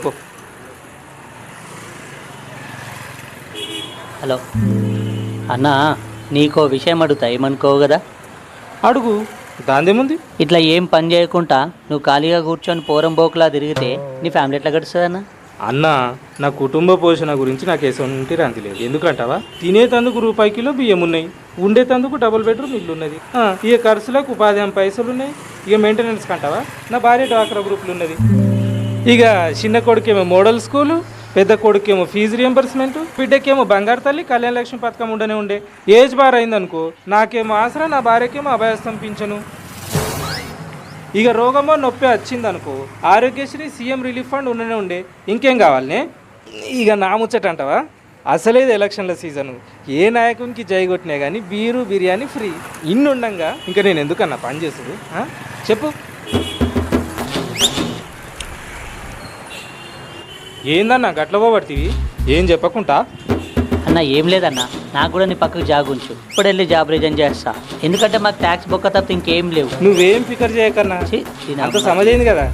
మాట్లాడుకో. హలో అన్నా, నీకో విషయం అడుగుతా, ఏమనుకోవు కదా? అడుగు, దాందేముంది? ఇట్లా ఏం పని చేయకుండా నువ్వు ఖాళీగా కూర్చొని పోరం బోకులా తిరిగితే నీ ఫ్యామిలీ ఎట్లా గడుస్తుంది అన్న? అన్నా, నా కుటుంబ పోషణ గురించి నాకు ఎటువంటి రాంతి లేదు. ఎందుకంటావా, తినేతందుకు రూపాయి కిలో బియ్యం ఉన్నాయి, ఉండేతందుకు డబుల్ బెడ్రూమ్ ఇల్లు ఉన్నది, ఇక ఖర్చులకు ఉపాధి హామీ పైసలు ఉన్నాయి, ఇక మెయింటెనెన్స్ కంటావా, నా భార్య డ్వాక్రా గ్రూపులు ఉన్నది, ఇక చిన్న కొడుకేమో మోడల్ స్కూలు, పెద్ద కొడుకేమో ఫీజు రియంబర్స్మెంట్, బిడ్డకేమో బంగారు తల్లి కళ్యాణ లక్ష్మి పథకం ఉండే ఏజ్ బార్ అయిందనుకో నాకేమో ఆసరా, నా భార్యకేమో అభయస్థం పింఛను, ఇక రోగమో నొప్పి వచ్చిందనుకో ఆరోగ్యశ్రీ సీఎం రిలీఫ్ ఫండ్ ఉండే. ఇంకేం కావాలనే? ఇక నా ముచ్చట అంటావా, అసలేదు ఎలక్షన్ల సీజను, ఏ నాయకునికి జై కొట్టినా కానీ బీరు బిర్యానీ ఫ్రీ. ఇన్ని ఉండంగా ఇంకా నేను ఎందుకన్నా పని చేసుడు? చెప్పు, ఏందన్నా గట్ల పోబడుతీవి? ఏం చెప్పకుండా? అన్న ఏం లేదన్నా, నాకు కూడా నీ పక్కకు జాగ్ ఉంచు, ఇప్పుడు వెళ్ళి జాబ్ రిజైన్ చేస్తా. ఎందుకంటే మాకు ట్యాక్స్ బొక్క తప్ప ఇంకేం లేవు. నువ్వేం ఫికర్ చేయకన్నా, ఛీ, అంత సమజైంది కదా.